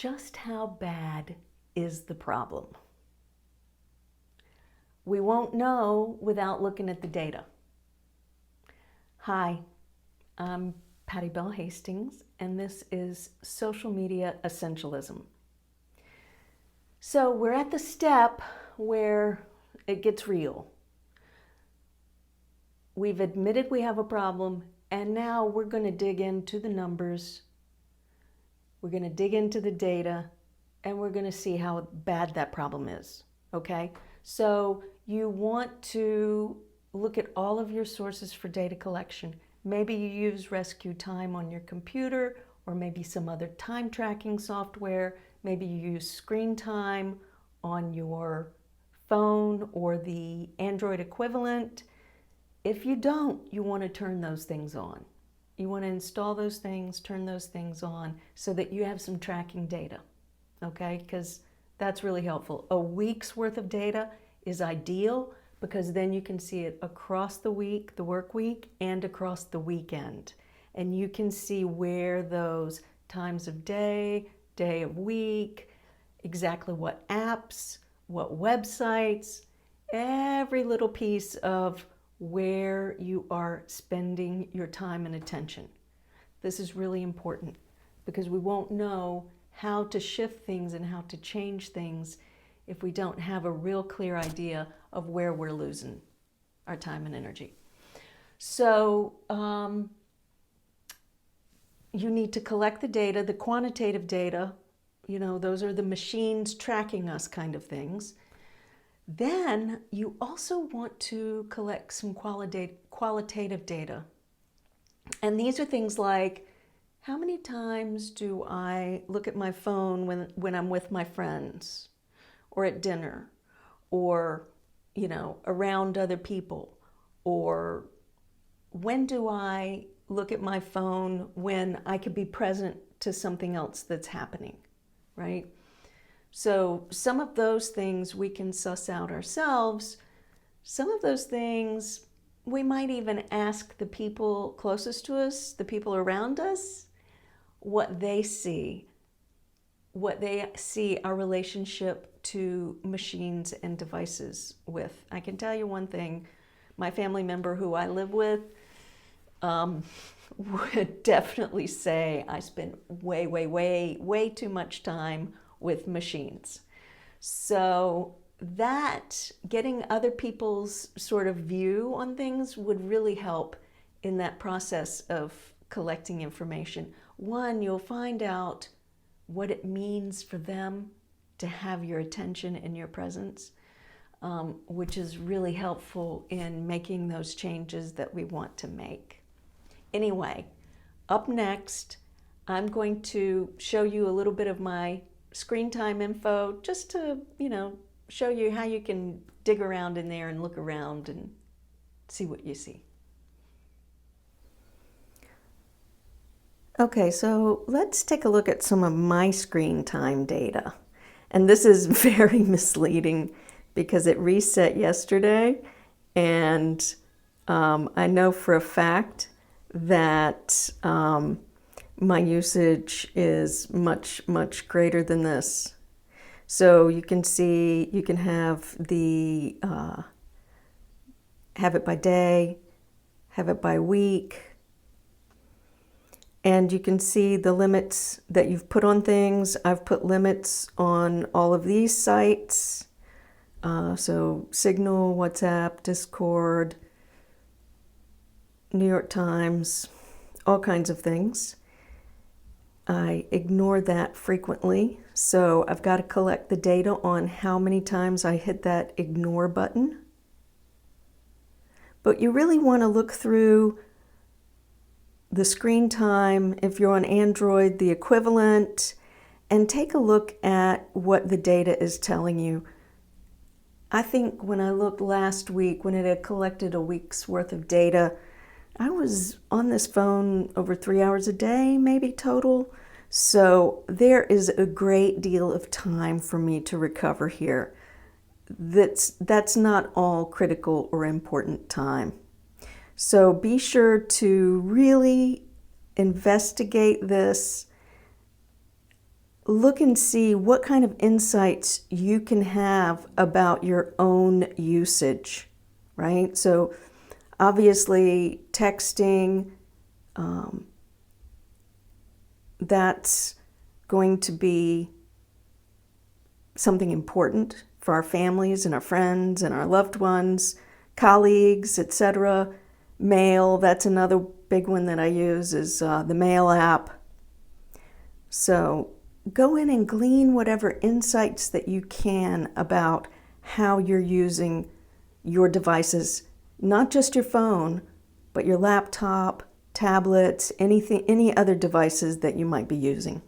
just how bad is the problem? We won't know without looking at the data. Hi, I'm Patty Bell Hastings, and this is Social Media Essentialism. So we're at the step where it gets real. We've admitted we have a problem, and now we're going to dig into the numbers. We're going to dig into the data, and we're going to see how bad that problem is, okay? So you want to look at all of your sources for data collection. Maybe you use Rescue Time on your computer, or maybe some other time tracking software. Maybe you use Screen Time on your phone or the Android equivalent. If you don't, you want to turn those things on. You want to install those things, turn those things on so that you have some tracking data, okay? Because that's really helpful. A week's worth of data is ideal because then you can see it across the week, the work week, and across the weekend. And you can see where those times of day, day of week, exactly what apps, what websites, every little piece of where you are spending your time and attention. This is really important because we won't know how to shift things and how to change things if we don't have a real clear idea of where we're losing our time and energy. So you need to collect the data, the quantitative data, those are the machines tracking us kind of things. Then you also want to collect some qualitative data. And these are things like, how many times do I look at my phone when I'm with my friends or at dinner or, around other people? Or when do I look at my phone when I could be present to something else that's happening, right? So some of those things we can suss out ourselves. Some of those things we might even ask the people closest to us, the people around us, what they see our relationship to machines and devices with. I can tell you one thing, my family member who I live with would definitely say I spend way too much time with machines. So that getting other people's sort of view on things would really help in that process of collecting information. One, you'll find out what it means for them to have your attention and your presence, which is really helpful in making those changes that we want to make. Anyway, up next, I'm going to show you a little bit of my screen time info just to, show you how you can dig around in there and look around and see what you see. Okay, so let's take a look at some of my screen time data. And this is very misleading because it reset yesterday, and I know for a fact that my usage is much greater than this. So you can see, you can have the have it by day, have it by week, and you can see the limits that you've put on things. I've put limits on all of these sites. So Signal, WhatsApp, Discord, New York Times, all kinds of things. I ignore that frequently, so I've got to collect the data on how many times I hit that ignore button. But you really want to look through the screen time, if you're on Android, the equivalent, and take a look at what the data is telling you. I think when I looked last week, when it had collected a week's worth of data, I was on this phone over 3 hours a day, maybe total. So there is a great deal of time for me to recover here. That's not all critical or important time. So be sure to really investigate this. look and see what kind of insights you can have about your own usage, right? So obviously texting, that's going to be something important for our families and our friends and our loved ones, colleagues, etc. Mail, that's another big one that I use, is the Mail app. So go in and glean whatever insights that you can about how you're using your devices, not just your phone, but your laptop, tablets, any other devices that you might be using.